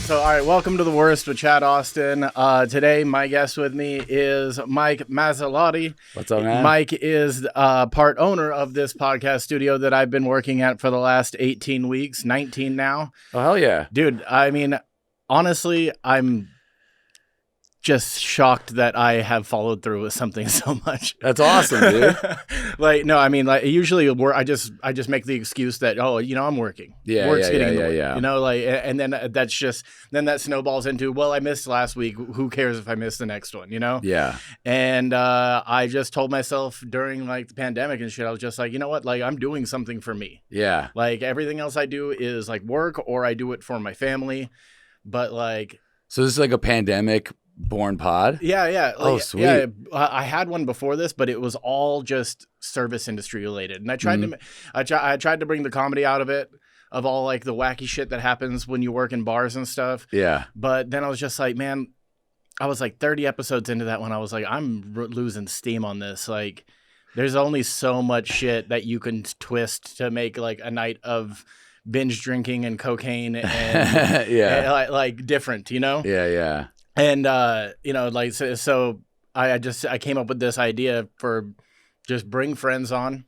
All right, welcome to The Worst with Chad Austin. Today, my guest with me is Mike Masilotti. What's up, man? Mike is part owner of this podcast studio that I've been working at for the last 18 weeks, 19 now. Oh, hell yeah. Dude, I mean, honestly, I'm just shocked that I have followed through with something so much. That's awesome, dude. Usually I just make the excuse that, I'm working. Yeah, Work's getting in the way. And then then that snowballs into, well, I missed last week. Who cares if I miss the next one, Yeah. And I just told myself during the pandemic and shit, I was just like, you know what? I'm doing something for me. Yeah. Everything else I do is work, or I do it for my family. But So this is a pandemic born pod? Yeah. Oh, sweet. Yeah, I had one before this, but it was all just service industry related. And I tried I tried to bring the comedy out of it, of all the wacky shit that happens when you work in bars and stuff. Yeah. But then I was just man, I was 30 episodes into that one. I was I'm losing steam on this. There's only so much shit that you can twist to make a night of binge drinking and cocaine and and, different, Yeah. And so I came up with this idea for just bring friends on,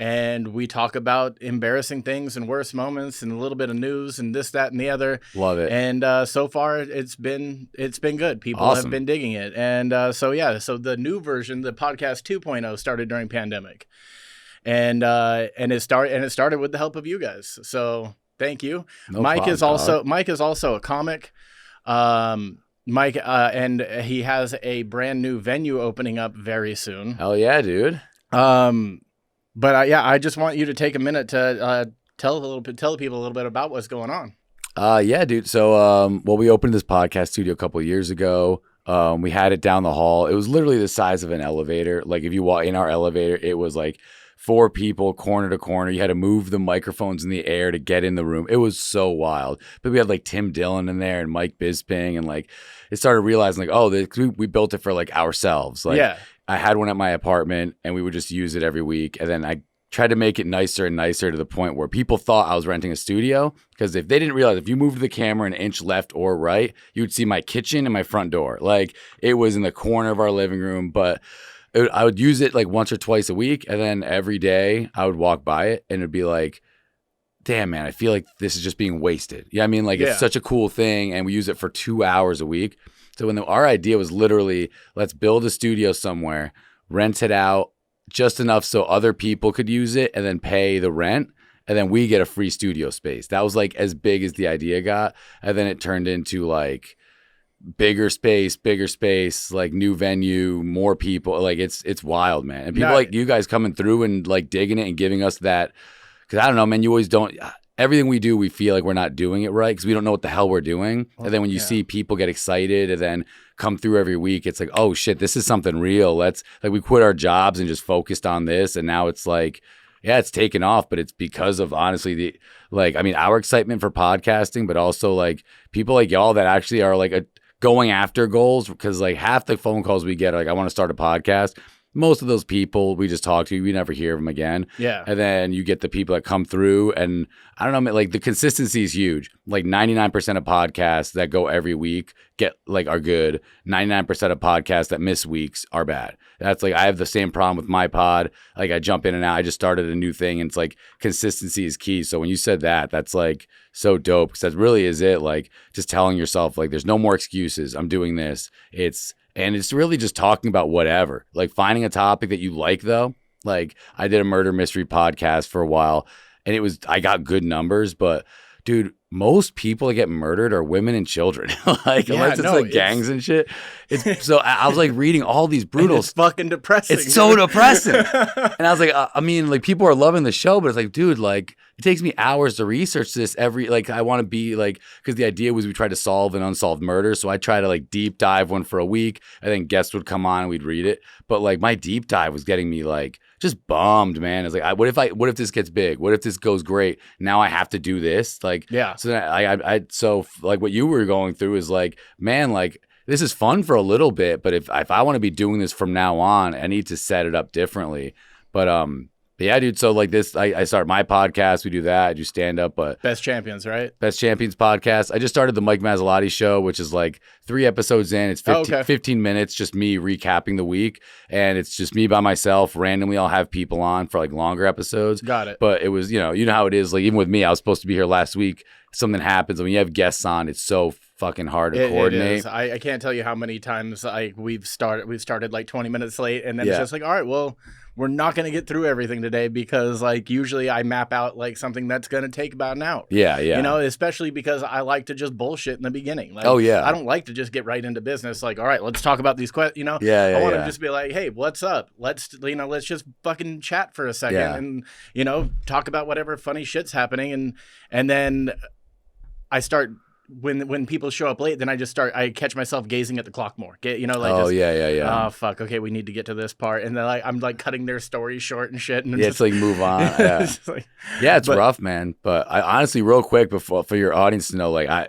and we talk about embarrassing things and worst moments and a little bit of news and this, that, and the other. Love it. And so far it's been good. People Awesome. have been digging it. And so the new version, the podcast 2.0, started during pandemic, and it started with the help of you guys. So thank you. No Mike problem, is also a comic. Mike, and he has a brand new venue opening up very soon. Hell yeah, dude. But I just want you to take a minute to tell the people a little bit about what's going on. Yeah, dude. So, we opened this podcast studio a couple of years ago. We had it down the hall. It was literally the size of an elevator. If you walk in our elevator, it was 4 people corner to corner. You had to move the microphones in the air to get in the room. It was so wild. But we had Tim Dillon in there and Mike Bisping, and it started realizing we built it for ourselves. I had one at my apartment and we would just use it every week. And then I tried to make it nicer and nicer to the point where people thought I was renting a studio, because if they didn't realize, if you moved the camera an inch left or right, you would see my kitchen and my front door. It was in the corner of our living room, but I would use it once or twice a week, and then every day I would walk by it and it'd be damn, man, I feel like this is just being wasted. Yeah, I mean, It's such a cool thing, and we use it for 2 hours a week. So our idea was literally, let's build a studio somewhere, rent it out just enough so other people could use it, and then pay the rent, and then we get a free studio space. That was as big as the idea got, and then it turned into bigger space, new venue, more people. It's wild, man. And people like you guys coming through and digging it and giving us that, because I don't know, man, you always don't, everything we do, we feel like we're not doing it right because we don't know what the hell we're doing. And then when you see people get excited and then come through every week, it's oh shit, this is something real. Let's we quit our jobs and just focused on this, and now it's it's taken off, but it's because of honestly our excitement for podcasting, but also people like y'all that actually are going after goals, because half the phone calls we get are I want to start a podcast. Most of those people we just talk to, we never hear of them again. Yeah. And then you get the people that come through, and I don't know, the consistency is huge. 99% of podcasts that go every week are good. 99% of podcasts that miss weeks are bad. That's I have the same problem with my pod. I jump in and out. I just started a new thing, and it's consistency is key. So when you said that, that's so dope, because that really is it. Just telling yourself there's no more excuses. I'm doing this. And it's really just talking about whatever, finding a topic that you like, though. I did a murder mystery podcast for a while, and I got good numbers, but dude, most people that get murdered are women and children. Unless it's gangs and shit. So I was reading all these brutal. It's fucking depressing. It's so depressing. And I was people are loving the show, but it's dude, it takes me hours to research this every, I want to be because the idea was we tried to solve an unsolved murder. So I try to deep dive one for a week, and then guests would come on and we'd read it. But my deep dive was getting me just bummed, man. It's what if this gets big? What if this goes great? Now I have to do this. So then so what you were going through is man, this is fun for a little bit, but if I want to be doing this from now on, I need to set it up differently. But But yeah, dude. So like this, I start my podcast. We do that. I do stand up, but Best Champions, right? Best Champions podcast. I just started the Mike Masilotti show, which is like 3 episodes in. It's 15 minutes, just me recapping the week. And it's just me by myself. Randomly, I'll have people on for like longer episodes. Got it. But it was, you know how it is. Like even with me, I was supposed to be here last week. Something happens. When you have guests on, it's so fucking hard to coordinate. It is. I can't tell you how many times we've started like 20 minutes late, and then it's just like, all right, well, we're not going to get through everything today because like usually I map out like something that's going to take about an hour. Yeah. You know, especially because I like to just bullshit in the beginning. Like, I don't like to just get right into business. Like, all right, let's talk about these questions. You know, I want to just be like, hey, what's up? Let's just fucking chat for a second and talk about whatever funny shit's happening, and then I start. When people show up late, then I catch myself gazing at the clock more. Oh, fuck. Okay, we need to get to this part. And then I'm like cutting their story short and shit. And it's like move on. Yeah. It's rough, man. But I honestly, real quick, for your audience to know,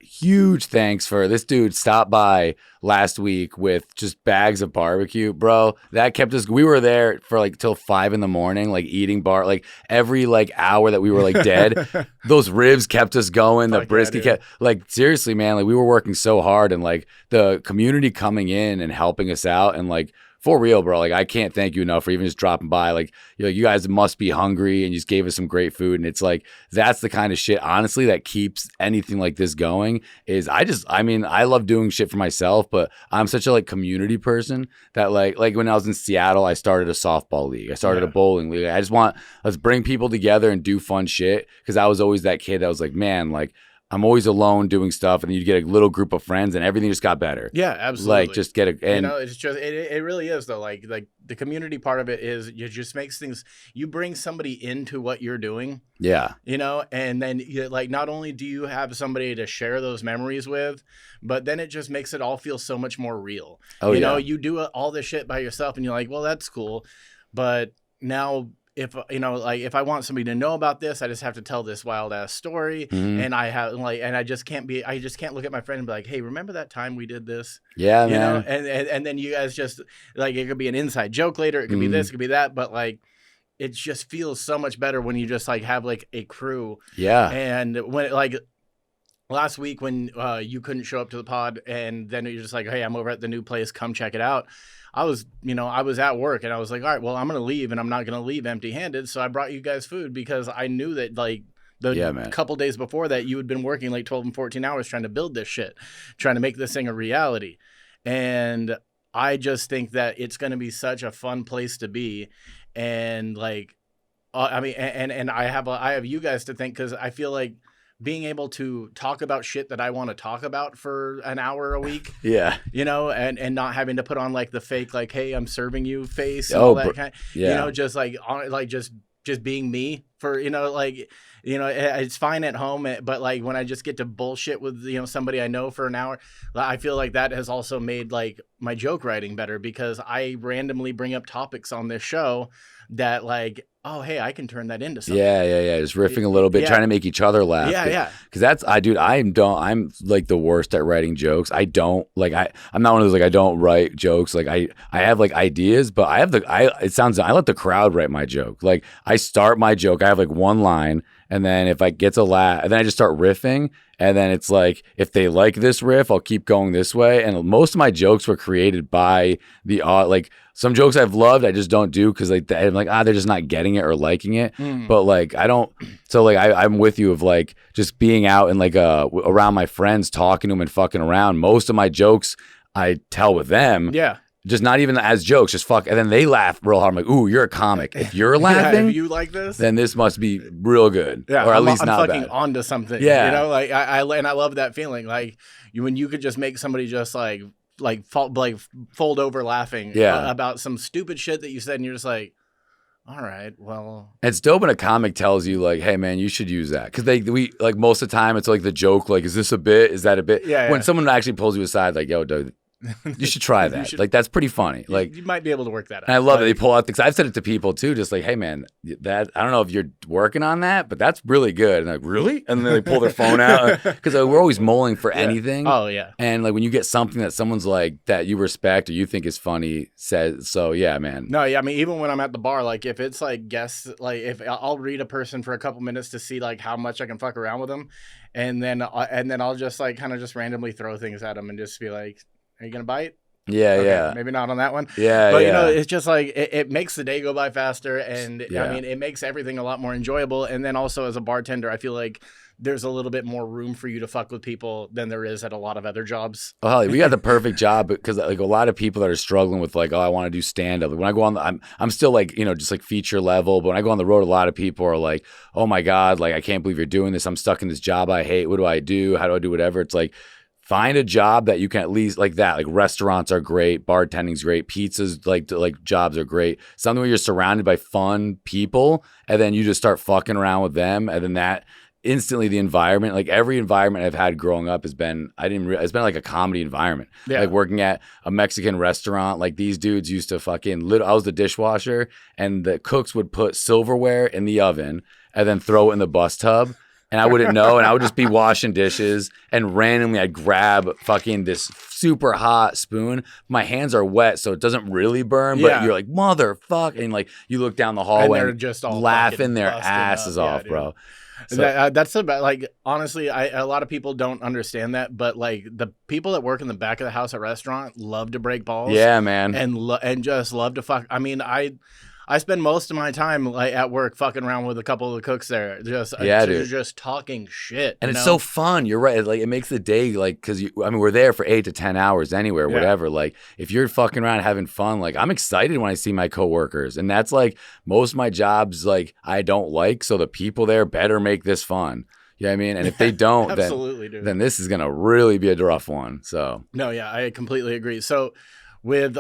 huge thanks for this dude stopped by last week with just bags of barbecue, bro. That kept us. We were there for like till 5 a.m, like eating like every like hour that we were like dead. Those ribs kept us going. The brisket kept like seriously, man. Like we were working so hard, and like the community coming in and helping us out, and like. For real, bro. Like, I can't thank you enough for even just dropping by. Like, you guys must be hungry and you just gave us some great food. And it's like, that's the kind of shit, honestly, that keeps anything like this going is I love doing shit for myself, but I'm such a like community person that like when I was in Seattle, I started a softball league. I started a bowling league. I just let's bring people together and do fun shit. Cause I was always that kid that was like, man, like, I'm always alone doing stuff, and then you get a little group of friends, and everything just got better. Yeah, absolutely. Like, just get and it's just it really is though. Like the community part of it is it just makes things. You bring somebody into what you're doing. Yeah. And then like not only do you have somebody to share those memories with, but then it just makes it all feel so much more real. Oh, you know, you do all this shit by yourself, and you're like, well, that's cool, but now. If I want somebody to know about this, I just have to tell this wild ass story, and I just can't look at my friend and be like, hey, remember that time we did this? Yeah, man. Know, and then you guys just like it could be an inside joke later, it could be this, it could be that, but like it just feels so much better when you just like have like a crew. Yeah, and when like. Last week when you couldn't show up to the pod, and then you're just like, hey, I'm over at the new place, come check it out. I was at work, and I was like, all right, well, I'm going to leave, and I'm not going to leave empty-handed. So I brought you guys food because I knew that like the couple days before that you had been working like 12 and 14 hours trying to build this shit, trying to make this thing a reality. And I just think that it's going to be such a fun place to be. And like, and I have you guys to thank, because I feel like being able to talk about shit that I want to talk about for an hour a week. Yeah. And not having to put on like the fake, like, hey, I'm serving you face and all that kind. Just like just being me for, it's fine at home, but like when I just get to bullshit with, somebody I know for an hour, I feel like that has also made like my joke writing better, because I randomly bring up topics on this show that like, oh, hey, I can turn that into something. Yeah. Just riffing a little bit, trying to make each other laugh. Yeah. Because I'm like the worst at writing jokes. I'm not one of those, like, I don't write jokes. Like I have like ideas, but I let the crowd write my joke. Like I start my joke, I have like one line, and then if I get to laugh, and then I just start riffing. And then it's like, if they like this riff, I'll keep going this way. And most of my jokes were created by the like some jokes I've loved, I just don't do because like I'm like, they're just not getting it or liking it. But like I don't. So like I'm with you of like just being out and like around my friends, talking to them and fucking around. Most of my jokes I tell with them. Yeah. Just not even as jokes, just fuck. And then they laugh real hard. I'm like, ooh, you're a comic. If you're laughing, if you like this, then this must be real good. Yeah, or at least I'm not fucking bad. onto something. Yeah. Like I love that feeling. Like when you could just make somebody just like fold over laughing about some stupid shit that you said, and you're just like, all right, well. It's dope when a comic tells you like, hey man, you should use that. Cause we like most of the time it's like the joke, like, is this a bit? Is that a bit? Yeah. When someone actually pulls you aside, like, yo, dude, You should try that. Like, that's pretty funny. Like, you might be able to work that out. And I love that they pull out things. I've said it to people too, just like, hey man, that I don't know if you're working on that, but that's really good. And like, really? And then they pull their phone out because we're always mulling for anything. Oh yeah. And like when you get something that someone's like that you respect or you think is funny, says so. Yeah, man. No, yeah. I mean, even when I'm at the bar, like if it's like guests, like if I'll read a person for a couple minutes to see like how much I can fuck around with them, and then I'll just like kind of just randomly throw things at them and just be like, "Are you gonna bite?" Yeah, okay, yeah. Maybe not on that one. Yeah, but yeah. you know, it's just like it makes the day go by faster, and Yeah. I mean, it makes everything a lot more enjoyable. And then also as a bartender, I feel like there's a little bit more room for you to fuck with people than there is at a lot of other jobs. Oh, Holly, we got the perfect job because like a lot of people that are struggling with like, oh, I want to do stand up. When I go on, I'm still like, you know, just like feature level. But when I go on the road, a lot of people are like, oh my God, like I can't believe you're doing this. I'm stuck in this job I hate. What do I do? How do I do whatever? It's like, find a job that you can at least like that. Like restaurants are great, bartending's great, pizzas like jobs are great. Something where you're surrounded by fun people, and then you just start fucking around with them, and then that instantly the environment, like every environment I've had growing up has been it's been like a comedy environment. Yeah. Like working at a Mexican restaurant, like these dudes used to fucking I was the dishwasher, and the cooks would put silverware in the oven and then throw it in the bus tub. And I wouldn't know, and I would just be washing dishes, and randomly I'd grab fucking this super hot spoon. My hands are wet, so it doesn't really burn, but you're like, motherfucker. And like, you look down the hallway and just all laughing their asses off, bro. So, that's about like, honestly, a lot of people don't understand that, but like the people that work in the back of the house at restaurant love to break balls. Yeah, man. And just love to fuck. I mean, I spend most of my time like at work fucking around with a couple of the cooks there, just talking shit. And it's so fun. You're right. Like it makes the day like because we're there for 8 to 10 hours anywhere, whatever. Like if you're fucking around having fun, like I'm excited when I see my coworkers, and that's like most of my jobs. Like I don't like, so the people there better make this fun. You know what I mean? And if they don't, then this is gonna really be a rough one. So no, yeah, I completely agree. So with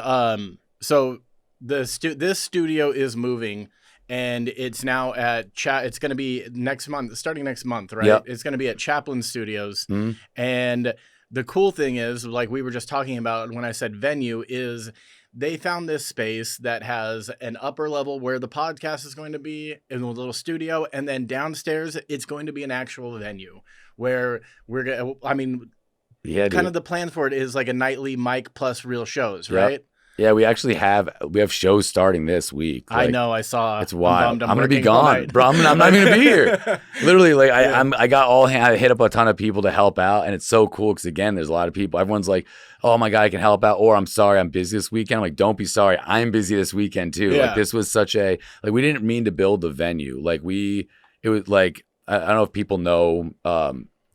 this studio is moving, and it's now at it's going to be next month, starting next month, right? Yep. It's going to be at Chaplin Studios. Mm-hmm. And the cool thing is, like we were just talking about when I said venue, is they found this space that has an upper level where the podcast is going to be in a little studio, and then downstairs it's going to be an actual venue where kind of the plan for it is like a nightly Mike plus real shows, right? Yep. Yeah, we have shows starting this week. Like, I know, I saw. It's wild. I'm gonna be gone, bro. I'm not gonna be here. Literally, like I got I hit up a ton of people to help out, and it's so cool because again, there's a lot of people. Everyone's like, "Oh my God, I can help out," or "I'm sorry, I'm busy this weekend." I'm like, "Don't be sorry, I'm busy this weekend too." Yeah. Like this was such a we didn't mean to build the venue. It was like I don't know if people know.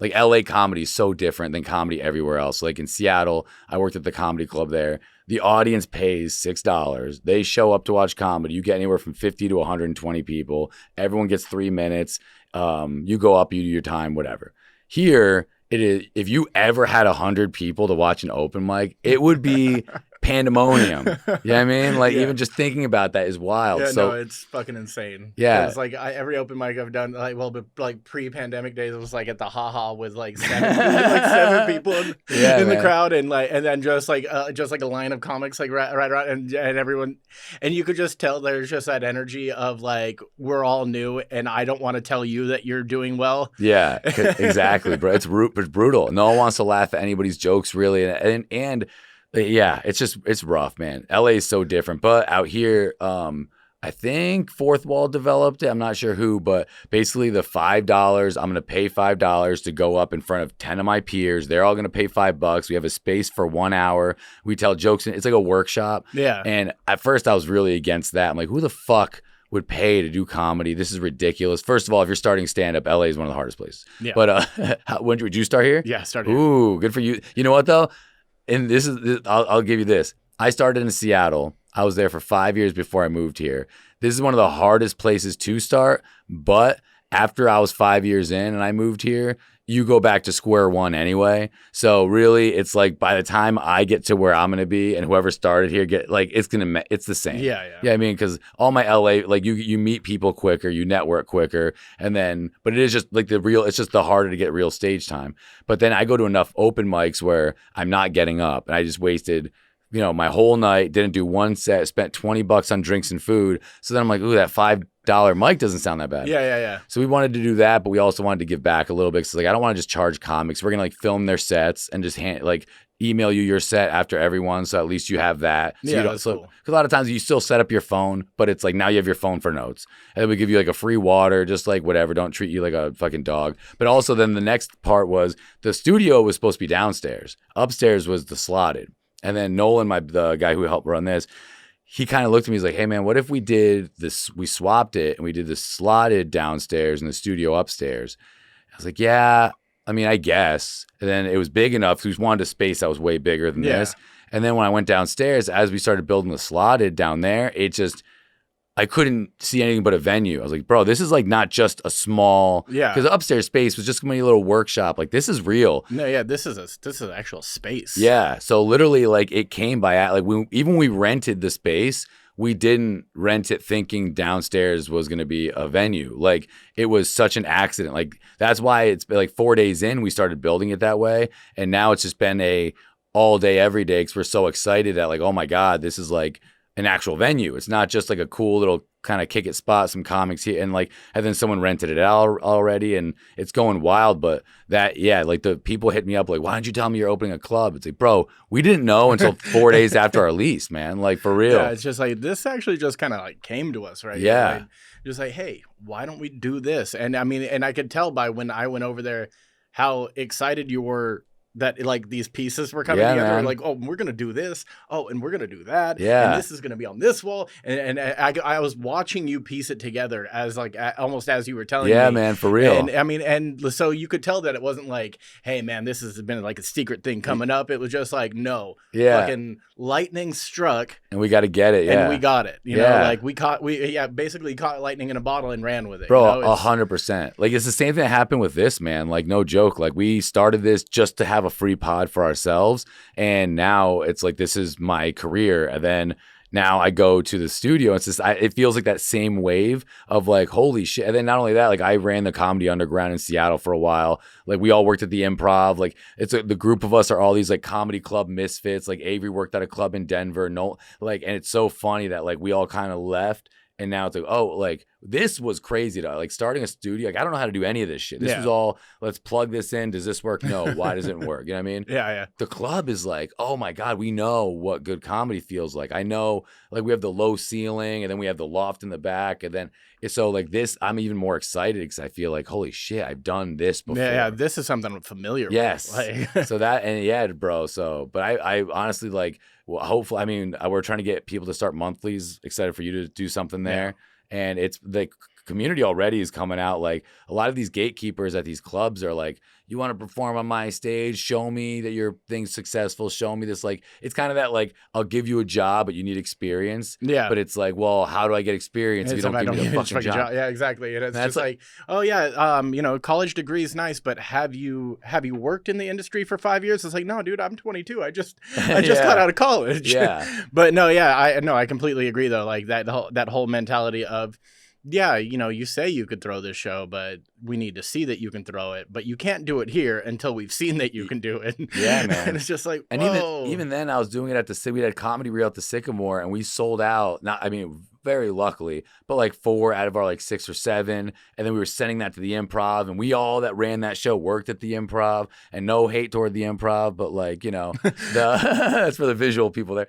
Like LA comedy is so different than comedy everywhere else. Like in Seattle, I worked at the comedy club there. The audience pays $6. They show up to watch comedy. You get anywhere from 50 to 120 people. Everyone gets 3 minutes. You go up, you do your time, whatever. Here, it is. If you ever had 100 people to watch an open mic, it would be pandemonium. You know what I mean? Like even just thinking about that is wild. Yeah, so no, it's fucking insane. Yeah, it's like every open mic I've done, but pre-pandemic days, it was like at the haha with like seven people in the crowd, and then just like a line of comics like right around, and everyone, and you could just tell there's just that energy of like we're all new, and I don't want to tell you that you're doing well. Yeah, exactly, bro. It's brutal. No one wants to laugh at anybody's jokes really, and yeah, it's rough, man. LA is so different, but out here, I think Fourth Wall developed it. I'm not sure who, but basically the $5, I'm going to pay $5 to go up in front of 10 of my peers. They're all going to pay $5. We have a space for 1 hour. We tell jokes. It's like a workshop. Yeah. And at first I was really against that. I'm like, who the fuck would pay to do comedy? This is ridiculous. First of all, if you're starting stand-up, LA is one of the hardest places. Yeah. But when would you start here? Yeah, started here. Ooh, good for you. You know what though? And I'll give you this. I started in Seattle. I was there for 5 years before I moved here. This is one of the hardest places to start, but after I was 5 years in and I moved here, you go back to square one anyway. So really, it's like by the time I get to where I'm gonna be, and whoever started here it's the same. Yeah. Yeah, I mean, because all my LA, like you meet people quicker, you network quicker, and then, but it is just like it's just the harder to get real stage time. But then I go to enough open mics where I'm not getting up, and I just wasted, my whole night, didn't do one set, spent $20 on drinks and food. So then I'm like, ooh, that $5 mic doesn't sound that bad. Yeah. So we wanted to do that, but we also wanted to give back a little bit. So like, I don't want to just charge comics. We're gonna like film their sets and just email you your set after everyone, so at least you have that. So Yeah, that's cool. Because a lot of times you still set up your phone, but it's like now you have your phone for notes, and then we give you like a free water, just like whatever. Don't treat you like a fucking dog. But also then the next part was the studio was supposed to be downstairs. Upstairs was the slotted. And then Nolan, the guy who helped run this, he kind of looked at me. He's like, hey, man, what if we did this? We swapped it and we did the slotted downstairs and the studio upstairs. I was like, yeah, I mean, I guess. And then it was big enough. We wanted a space that was way bigger than this. And then when I went downstairs, as we started building the slotted down there, I couldn't see anything but a venue. I was like, bro, this is like not just a small, because the upstairs space was just gonna be a little workshop. Like, this is real. No, yeah, this is an actual space. Yeah. So literally, like, it came by, like, when we rented the space, we didn't rent it thinking downstairs was going to be a venue. Like, it was such an accident. Like, that's why it's been like 4 days in, we started building it that way. And now it's just been a all day, every day, because we're so excited that, like, oh my God, this is like an actual venue. It's not just like a cool little kind of kick it spot, some comics here, and then someone rented it out already, and it's going wild. But like the people hit me up like, why didn't you tell me you're opening a club? It's like, bro, we didn't know until 4 days after our lease, man. Like, for real. Yeah, it's just like, this actually just kind of like came to us, right? Yeah. Like, just like, hey, why don't we do this? And I mean, and I could tell by when I went over there how excited you were that like these pieces were coming together. Man. Like, oh, we're gonna do this. Oh, and we're gonna do that. Yeah. And this is gonna be on this wall. And I was watching you piece it together as like almost as you were telling me. Yeah, man, for real. And I mean, and so you could tell that it wasn't like, hey, man, this has been like a secret thing coming up. It was just like, no, fucking lightning struck, and we got to get it. Yeah, and we got it. You know, like we basically caught lightning in a bottle and ran with it. Bro, 100%. Like, it's the same thing that happened with this, man. Like, no joke. Like, we started this just to have a free pod for ourselves, and now it's like, this is my career. And then now I go to the studio. It's just, it feels like that same wave of like, holy shit. And then not only that, like, I ran the Comedy Underground in Seattle for a while. Like, we all worked at the Improv. Like, the group of us are all these like comedy club misfits. Like, Avery worked at a club in Denver. And it's so funny that like we all kind of left. And now it's like, oh, like, this was crazy. Like, starting a studio, like, I don't know how to do any of this shit. This was all, let's plug this in. Does this work? No. Why doesn't it work? You know what I mean? Yeah. The club is like, oh my God, we know what good comedy feels like. I know, like, we have the low ceiling, and then we have the loft in the back. And then, so like this, I'm even more excited because I feel like, holy shit, I've done this before. Yeah, this is something I'm familiar with. Yes. Like. So that, and yeah, bro. So, but I honestly, like, well, hopefully, I mean, we're trying to get people to start monthlies. Excited for you to do something there. Yeah. And it's the community already is coming out. Like, a lot of these gatekeepers at these clubs are like, you want to perform on my stage? Show me that your thing's successful. Show me this. Like, it's kind of that, like, I'll give you a job, but you need experience. Yeah. But it's like, well, how do I get experience if you don't give me a fucking job? Yeah, exactly. And it's just like, oh yeah, college degree is nice, but have you worked in the industry for 5 years? It's like, no, dude, I'm 22. I just got out of college. Yeah. But no, yeah, I completely agree though. Like that whole mentality of, yeah, you say you could throw this show, but we need to see that you can throw it. But you can't do it here until we've seen that you can do it. Yeah, man. And it's just like, and whoa. even then, I was doing it we had Comedy Reel at the Sycamore, and we sold out. Very luckily, but like 4 out of our like 6 or 7, and then we were sending that to the Improv, and we all that ran that show worked at the Improv, and no hate toward the Improv, but like, that's for the visual people there.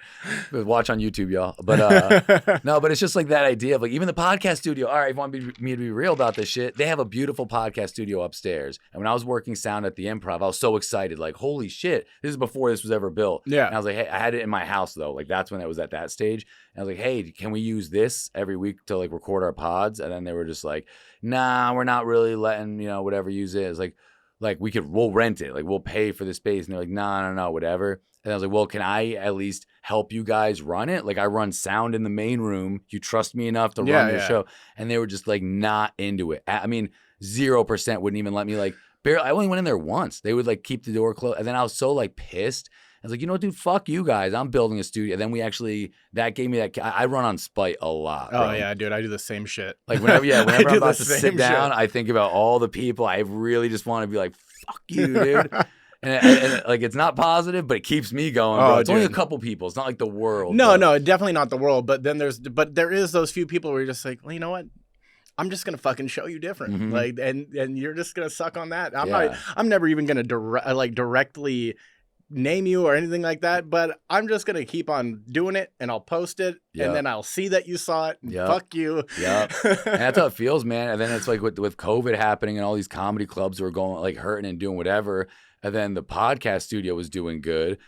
Watch on YouTube, y'all. But no, but it's just like that idea of like, even the podcast studio. All right, if you want me to be real about this shit, they have a beautiful podcast studio upstairs. And when I was working sound at the Improv, I was so excited, like, holy shit, this is before this was ever built. Yeah. And I was like, hey, I had it in my house though. Like, that's when it was at that stage. And I was like, hey, can we use this every week to like record our pods? And then they were just like, nah, we're not really letting, whatever use it. It's like we'll rent it. Like, we'll pay for the space. And they're like, no, whatever. And I was like, well, can I at least help you guys run it? Like, I run sound in the main room. You trust me enough to run your show. And they were just like not into it. I mean, 0% wouldn't even let me like barely. I only went in there once. They would like keep the door closed, and then I was so like pissed. I was like, you know what, dude, fuck you guys. I'm building a studio. And then that gave me that. I run on spite a lot. Oh bro. yeah, dude, I do the same shit. Like whenever I'm about to sit down, shit. I think about all the people. I really just want to be like, fuck you, dude. and like it's not positive, but it keeps me going. Bro. It's only a couple people. It's not like the world. No, definitely not the world. But then there is those few people where you're just like, well, you know what? I'm just gonna fucking show you different. Mm-hmm. Like, and you're just gonna suck on that. I'm never even gonna directly name you or anything like that, but I'm just gonna keep on doing it, and I'll post it, and then I'll see that you saw it. And fuck you. Yep. And that's how it feels, man. And then it's like with COVID happening and all these comedy clubs were going like hurting and doing whatever, and then the podcast studio was doing good.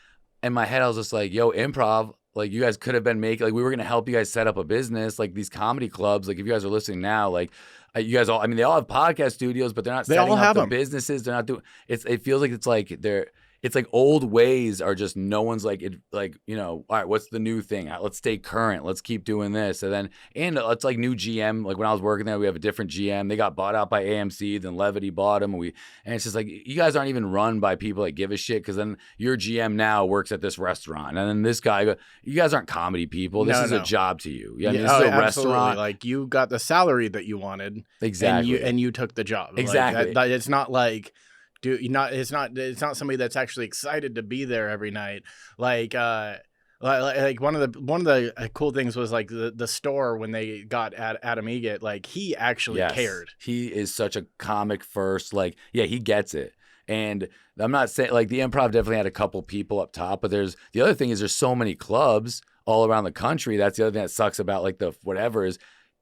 In my head, I was just like, yo, improv, like you guys could have been making, like we were gonna help you guys set up a business, like these comedy clubs. Like if you guys are listening now, like you guys all, I mean, they all have podcast studios, but they're not setting up the businesses. They're not doing. It feels like it's like old ways are just no one's like it, like, you know, all right, what's the new thing? Let's stay current. Let's keep doing this. And it's like new GM. Like when I was working there, we have a different GM. They got bought out by AMC, then Levity bought them. And it's just like, you guys aren't even run by people that give a shit. Cause then your GM now works at this restaurant. And then this guy, you guys aren't comedy people. This is a job to you. Yeah, I mean, this is a restaurant. Like you got the salary that you wanted. Exactly. And you took the job. Exactly. Like it's not like, dude, it's not somebody that's actually excited to be there every night. Like one of the cool things was like the store when they got Adam Egget, like he actually cared. He is such a comic first, like, yeah, he gets it. And I'm not saying like the improv definitely had a couple people up top, but the other thing is there's so many clubs all around the country. That's the other thing that sucks about like the whatever is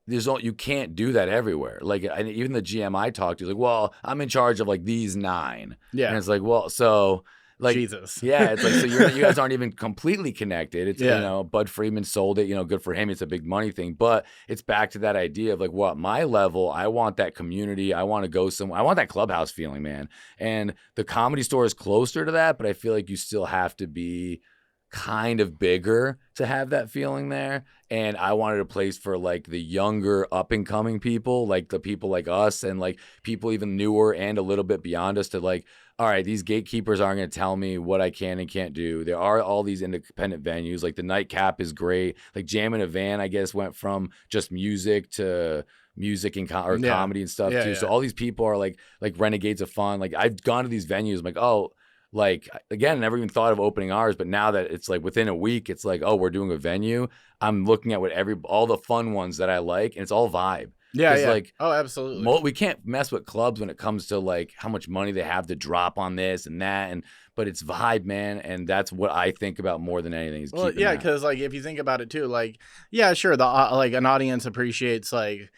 you can't do that everywhere. Like even the GM I talked to is like, well, I'm in charge of like these 9. Yeah. And it's like, well, so like, Jesus. Yeah. It's like, so you guys aren't even completely connected. It's, you know, Bud Friedman sold it, you know, good for him. It's a big money thing, but it's back to that idea of like, what my level, I want that community. I want to go somewhere. I want that clubhouse feeling, man. And the Comedy Store is closer to that, but I feel like you still have to be kind of bigger to have that feeling there. And I wanted a place for like the younger up and coming people, like the people like us and like people even newer and a little bit beyond us to like, all right, these gatekeepers aren't going to tell me what I can and can't do. There are all these independent venues. Like the Nightcap is great. Like Jam in a Van, I guess, went from just music to music and comedy and stuff too. So all these people are like renegades of fun. Like I've gone to these venues, I'm like, oh, like, again, I never even thought of opening ours, but now that it's like within a week, it's like, oh, we're doing a venue. I'm looking at all the fun ones that I like, and it's all vibe. Yeah. Like, oh, absolutely. We can't mess with clubs when it comes to like how much money they have to drop on this and that, but it's vibe, man, and that's what I think about more than anything. Is well, yeah, because like if you think about it too, like, yeah, sure, the like an audience appreciates like,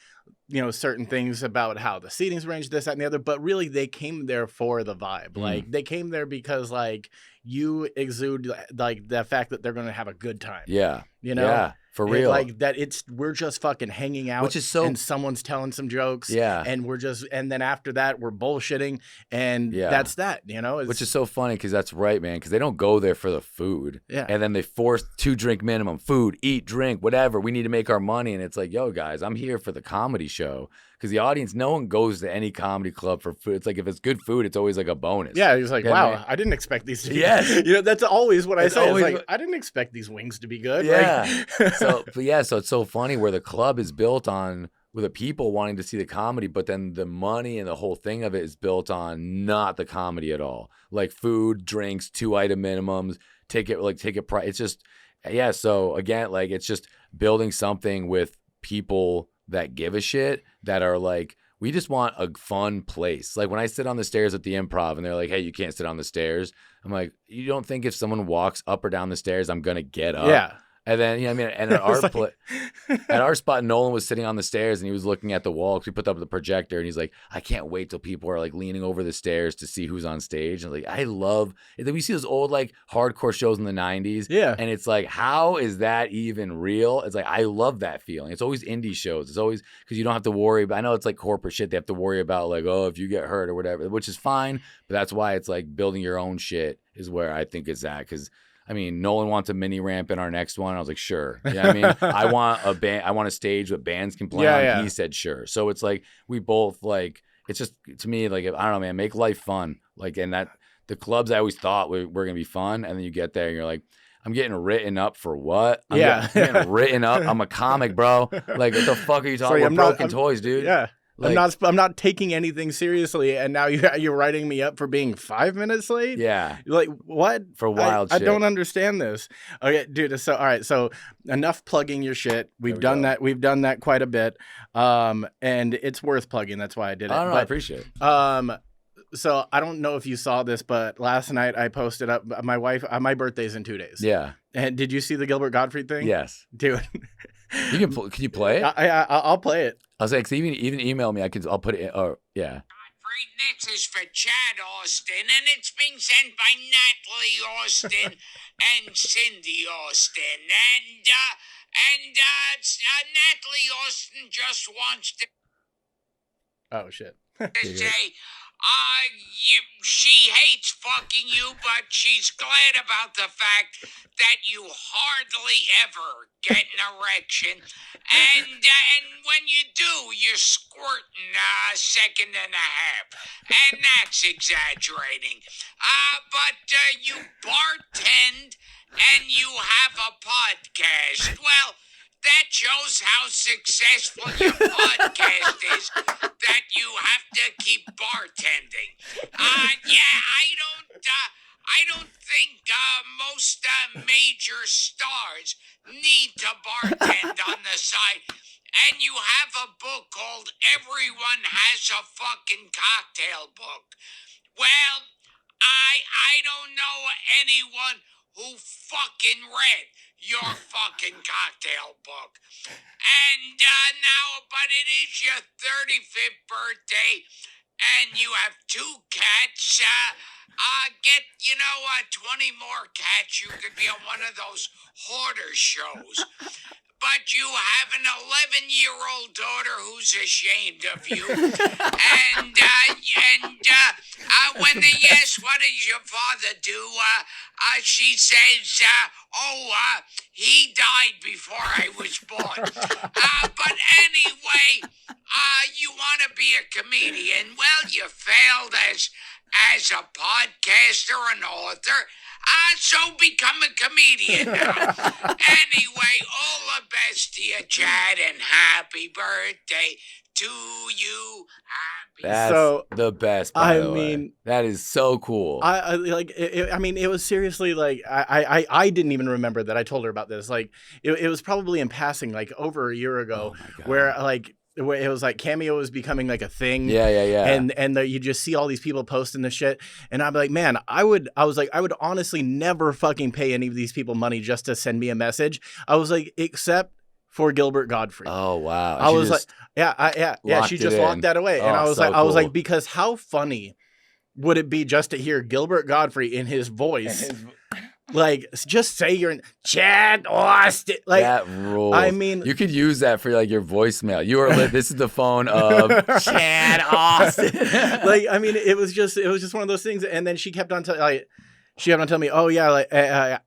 you know, certain things about how the seating's arranged, this, that, and the other, but really they came there for the vibe. Like they came there because like you exude like the fact that they're going to have a good time. Yeah. You know? Yeah. For real. Like that we're just fucking hanging out. Which is so, and someone's telling some jokes. Yeah. And then after that we're bullshitting and that's that, you know? Which is so funny because that's right, man. Because they don't go there for the food. Yeah. And then they force 2-drink minimum, food, eat, drink, whatever. We need to make our money. And it's like, yo, guys, I'm here for the comedy show. Because the audience, no one goes to any comedy club for food. It's like if it's good food, it's always like a bonus. Yeah, he's like, wow, I didn't expect these to be yes. good. You know, that's always what I say. It's like, I didn't expect these wings to be good. Yeah. So it's so funny where the club is built on with the people wanting to see the comedy, but then the money and the whole thing of it is built on not the comedy at all. Like food, drinks, 2-item minimums, ticket price. It's just, yeah. So again, like it's just building something with people that give a shit, that are like, we just want a fun place. Like when I sit on the stairs at the Improv and they're like, hey, you can't sit on the stairs. I'm like, you don't think if someone walks up or down the stairs, I'm going to get up? Yeah. And then, you know what I mean? And at our spot, Nolan was sitting on the stairs and he was looking at the wall because we put up the projector and he's like, I can't wait till people are like leaning over the stairs to see who's on stage. And like, I love, and then we see those old like hardcore shows in the 90s. Yeah. And it's like, how is that even real? It's like, I love that feeling. It's always indie shows. It's always, because you don't have to worry about, I know it's like corporate shit. They have to worry about like, oh, if you get hurt or whatever, which is fine. But that's why it's like building your own shit is where I think it's at. Because I mean, Nolan wants a mini ramp in our next one. I was like, sure. Yeah, I mean, I want a stage that bands can play on. Yeah. He said, sure. So it's like we both like, it's just to me like I don't know, man. Make life fun. Like and that the clubs I always thought were gonna be fun, and then you get there and you're like, I'm getting written up for what? I'm getting written up. I'm a comic, bro. Like what the fuck are you talking about? Broken toys, dude. Yeah. Like, I'm not taking anything seriously, and now you're writing me up for being 5 minutes late. Yeah, like what? For wild shit. I don't understand this. Okay, dude. So all right. So enough plugging your shit. We've done that. We've done that quite a bit. And it's worth plugging. That's why I did it. I appreciate it. So I don't know if you saw this, but last night I posted up my wife. My birthday's in 2 days. Yeah. And did you see the Gilbert Gottfried thing? Yes, dude. Can you play it? I'll play it. I was like, even email me. I'll put it in. Oh, yeah. This is for Chad Austin, and it's being sent by Natalie Austin and Cindy Austin. And Natalie Austin just wants to Oh, shit. say, she hates fucking you, but she's glad about the fact that you hardly ever get an erection. And when you do, you're squirting a second and a half. And that's exaggerating. But you bartend and you have a podcast. Well, that shows how successful your podcast is, that you have to keep bartending. I don't think most major stars need to bartend on the side. And you have a book called Everyone Has a Fucking Cocktail Book. Well, I don't know anyone who fucking read your fucking cocktail book. And but it is your 35th birthday, and you have 2 cats. Get 20 more cats. You could be on one of those hoarder shows. But you have an 11-year-old daughter who's ashamed of you. And when they ask, what does your father do? She says, he died before I was born. But anyway, you want to be a comedian. Well, you failed as a podcaster and author. So become a comedian now. Anyway, all the best to you, Chad, and happy birthday to you. That's the best. By the way. That is so cool. I like. It was seriously like I didn't even remember that I told her about this. Like it was probably in passing, like over a year ago, where like. It was like Cameo was becoming like a thing. Yeah. And you just see all these people posting this shit. And I'm like, man, I would honestly never fucking pay any of these people money just to send me a message. I was like, except for Gilbert Gottfried. Oh, wow. I was like, yeah. She just locked that away. And I was like, because how funny would it be just to hear Gilbert Gottfried in his voice? Like, just say you're in Chad Austin. Like, that rules. I mean, you could use that for like your voicemail. You are this is the phone of Chad Austin. Like, I mean, it was just one of those things. And then she kept on telling me, oh yeah, like,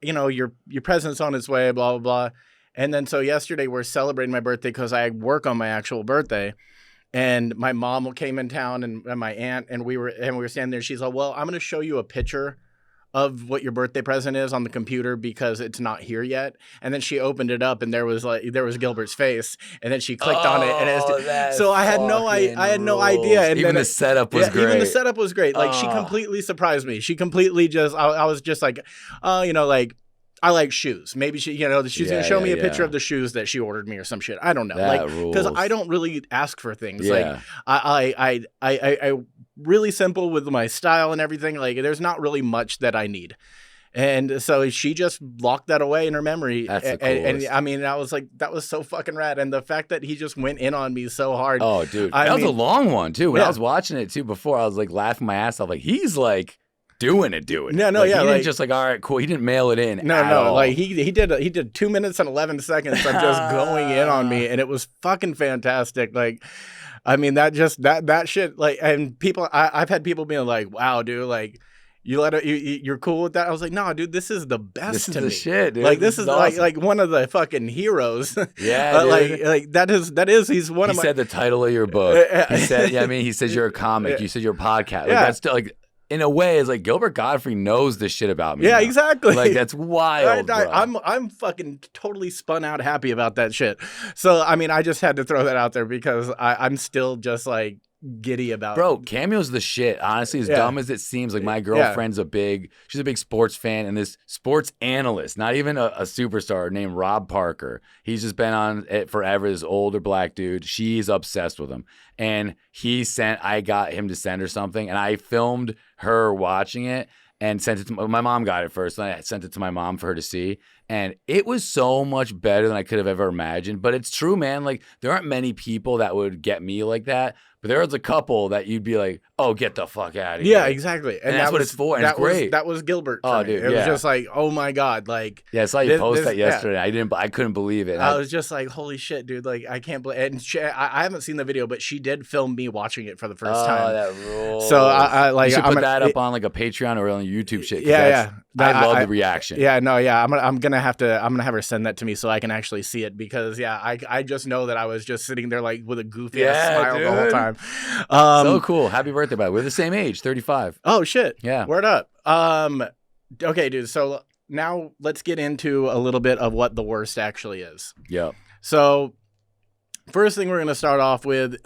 your present's on its way, blah blah blah. And then so yesterday we're celebrating my birthday because I work on my actual birthday. And my mom came in town and my aunt and we were standing there. She's like, well, I'm going to show you a picture of what your birthday present is on the computer because it's not here yet. And then she opened it up and there was Gilbert's face. And then she clicked on it. And so I had no idea. And even the setup was great. Even the setup was great. Like she completely surprised me. She completely I was just like, like, I like shoes. Maybe she's going to show me a picture of the shoes that she ordered me or some shit. I don't know. That because I don't really ask for things. Yeah. Like I really simple with my style and everything. Like there's not really much that I need. And so she just locked that away in her memory. That's the coolest. And I mean, I was like, that was so fucking rad. And the fact that he just went in on me so hard. Oh, dude. That was a long one too. When I was watching it too before, I was like laughing my ass off. Like he's like doing it. No, like, he didn't just like, all right, cool. He didn't mail it in. No. Like he did 2 minutes and 11 seconds of just going in on me, and it was fucking fantastic. Like, I mean, that shit. Like, and people, I've had people being like, wow, dude, like, You're cool with that? I was like, no, dude, this is the best This is to the me. shit, dude. Like this is awesome. like one of the fucking heroes. Yeah, dude. like that is he's one He of my. said the title of your book. He said, yeah, I mean, he says you're a comic. You said you're a podcast. Like, that's still like, in a way, it's like Gilbert Godfrey knows this shit about me. Yeah, now. exactly. Like that's wild. Bro. I'm fucking totally spun out happy about that shit. So I mean, I just had to throw that out there because I'm still just like giddy about. Bro, Cameo's the shit. Honestly, as dumb as it seems, like my girlfriend's she's a big sports fan, and this sports analyst, not even a superstar, named Rob Parker. He's just been on it forever. This older black dude. She's obsessed with him. And I got him to send her something, and I filmed her watching it and sent it to my mom. Got it first, and I sent it to my mom for her to see. And it was so much better than I could have ever imagined. But it's true, man. Like, there aren't many people that would get me like that. But there was a couple that you'd be like, oh, get the fuck out of here. Yeah, exactly. And that's what it's for. And it's great. That was Gilbert. Oh, me. dude. It was just like, oh my God. Like, yeah, I saw you post that yesterday. I couldn't believe it. I was just like, holy shit, dude. Like, I can't believe it. And I haven't seen the video, but she did film me watching it for the first time. Oh, that rules. So I like, you should put that up on like a Patreon or on YouTube shit. Yeah. I love the reaction. Yeah, no, yeah. I'm gonna have her send that to me so I can actually see it because I just know that I was just sitting there like with a goofy ass smile the whole time. So cool. Happy birthday, buddy. We're the same age, 35. Oh shit. Yeah. Word up. Okay, dude. So now let's get into a little bit of what the worst actually is. Yep. So first thing we're going to start off with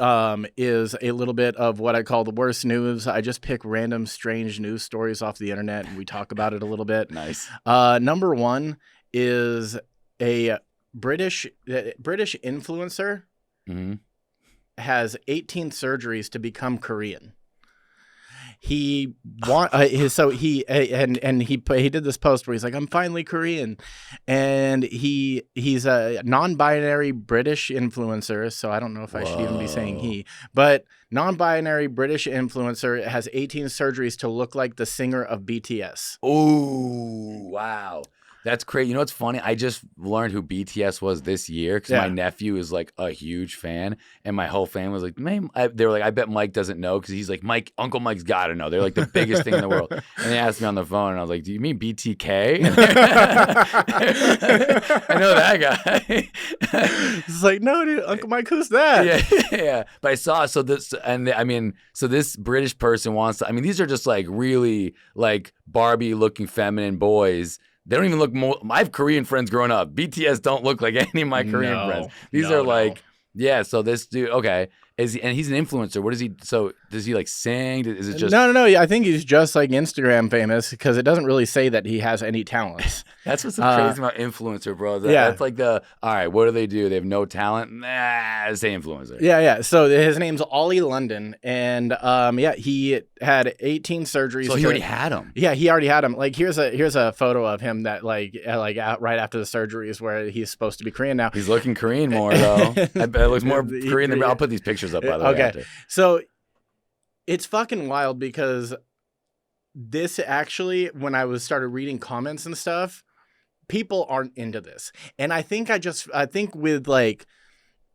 is a little bit of what I call the worst news. I just pick random strange news stories off the internet and we talk about it a little bit. Nice. Number one is a British influencer has 18 surgeries to become Korean. He did this post where he's like, I'm finally Korean, and he's a non-binary British influencer. So I don't know if I should even be saying he, but non-binary British influencer has 18 surgeries to look like the singer of BTS. Oh, wow. That's crazy. You know what's funny? I just learned who BTS was this year because my nephew is like a huge fan, and my whole family was like, "Man," they were like, "I bet Mike doesn't know," because he's like, Uncle Mike's got to know. They're like the biggest thing in the world. And they asked me on the phone, and I was like, "Do you mean BTK?" I know that guy. It's like, no, dude, Uncle Mike, who's that? Yeah. But I saw so this British person wants to. I mean, these are just like really like Barbie-looking feminine boys. They don't even look I have Korean friends growing up. BTS don't look like any of my Korean friends. These are like, yeah. So this dude, okay, he's an influencer. What is he? So does he like sing? Is it just no? I think he's just like Instagram famous because it doesn't really say that he has any talents. That's what's so crazy about influencer, bro. That's like all right, what do? They have no talent. Nah, say influencer. Yeah. So his name's Ollie London, and he had 18 surgeries. So he already had them. Yeah, he already had them. Like here's a photo of him that like right after the surgeries where he's supposed to be Korean now. He's looking Korean more though. I bet it looks more Korean than. I'll put these pictures up by the way. Okay, so it's fucking wild because this actually, when I started reading comments and stuff, people aren't into this, and I think with like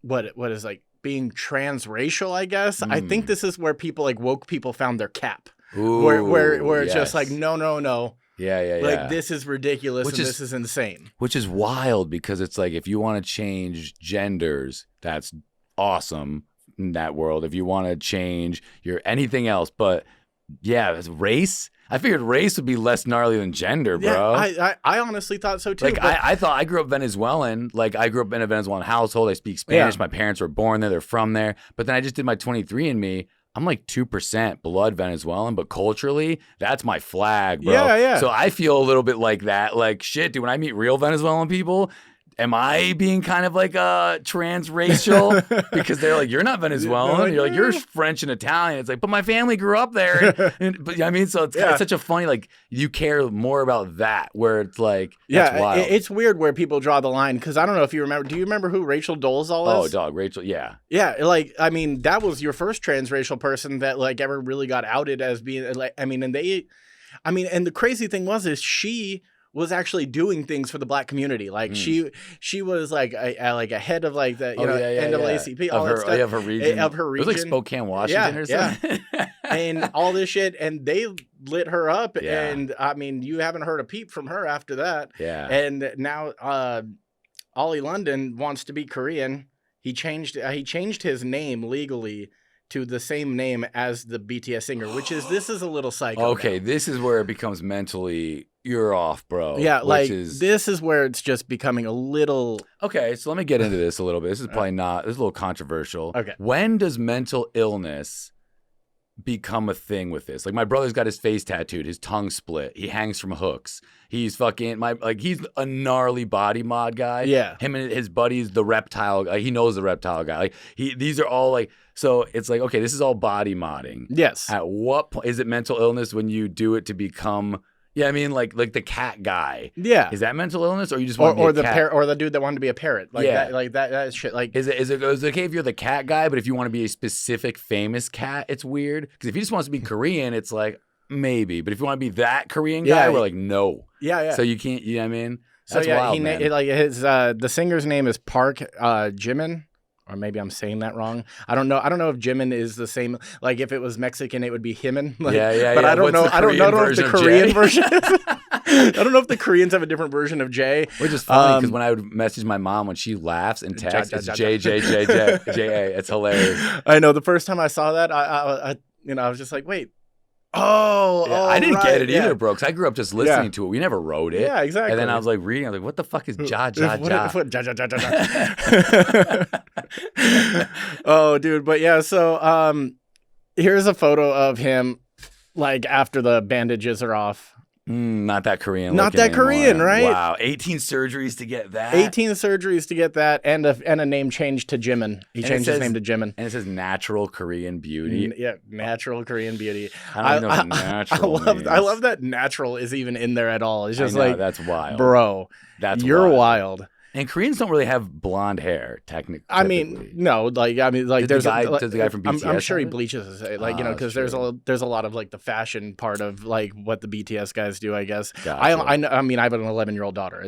what is like being transracial, I guess. I think this is where people like woke people found their cap. Ooh, where it's just like no. Yeah. Like this is ridiculous this is insane. Which is wild because it's like if you want to change genders, that's awesome in that world. If you want to change your anything else, but yeah, it's race. I figured race would be less gnarly than gender, bro. Yeah, I honestly thought so too. Like I thought I grew up Venezuelan. Like I grew up in a Venezuelan household. I speak Spanish. Yeah. My parents were born there. They're from there. But then I just did my 23andMe. I'm like 2% blood Venezuelan, but culturally, that's my flag, bro. Yeah. So I feel a little bit like that. Like shit, dude. When I meet real Venezuelan people, am I being kind of like transracial? Because they're like, you're not Venezuelan. You're like, you're French and Italian. It's like, but my family grew up there. But I mean, so it's such a funny, like, you care more about that where it's like, that's wild. It's weird where people draw the line. Because I don't know if you remember. Do you remember who Rachel Dolezal is? Oh, dog, Rachel. Yeah. Yeah. Like, I mean, that was your first transracial person that like ever really got outed as being like, and the crazy thing is she was actually doing things for the black community. Like she was like a head of like the NAACP, all that stuff of her region. Of her region. It was like Spokane, Washington, or something. And all this shit, and they lit her up. Yeah. And I mean, you haven't heard a peep from her after that. Yeah. And now Ollie London wants to be Korean. He changed his name legally to the same name as the BTS singer, which is this is a little psycho. Okay, now. this is where it becomes mentally you're off, bro. Yeah, this is where it's just becoming a little. Okay, so let me get into this a little bit. This is probably this is a little controversial. Okay. When does mental illness become a thing with this? Like, my brother's got his face tattooed, his tongue split, he hangs from hooks, he's fucking he's a gnarly body mod guy. Yeah, him and his buddies, the reptile, he knows the reptile guy. Like, these are all like, so it's like, okay, this is all body modding. Yes. At what point is it mental illness when you do it to become? Yeah, I mean, like the cat guy. Yeah, is that mental illness, or you just want or to be a cat? or the dude that wanted to be a parrot? Like that shit. Like, is it okay if you're the cat guy, but if you want to be a specific famous cat, it's weird. Because if he just wants to be Korean, it's like maybe. But if you want to be that Korean guy, we're like no. Yeah. So you can't. You know what I mean? That's wild, man. Like his the singer's name is Park Jimin. Or maybe I'm saying that wrong. I don't know if Jimin is the same. Like, if it was Mexican, it would be Himin. Like, But I don't know. I don't know if the Korean version. I don't know if the Koreans have a different version of J. Which is funny because when I would message my mom when she laughs and texts, it's J. It's hilarious. I know. The first time I saw that, I was just like, wait. I didn't get it either, bro. Because I grew up just listening to it. We never wrote it. Yeah, exactly. And then I was like reading. I was like, "What the fuck is ja ja ja?" Oh, dude. But yeah. So, here's a photo of him, like after the bandages are off. Not that Korean. Not that anymore. Korean, right? Wow, 18 surgeries to get that. 18 surgeries to get that, and a name change to Jimin. He changed his name to Jimin. And it says natural Korean beauty. Natural Korean beauty. I don't even know what natural means. I love that natural is even in there at all. It's just like, that's wild. Bro, you're wild. And Koreans don't really have blonde hair, technically. I mean, no, like does the guy from BTS? I'm sure he bleaches it, like because there's a lot of like the fashion part of like what the BTS guys do, I guess. Gotcha. I mean, I have an 11-year-old daughter.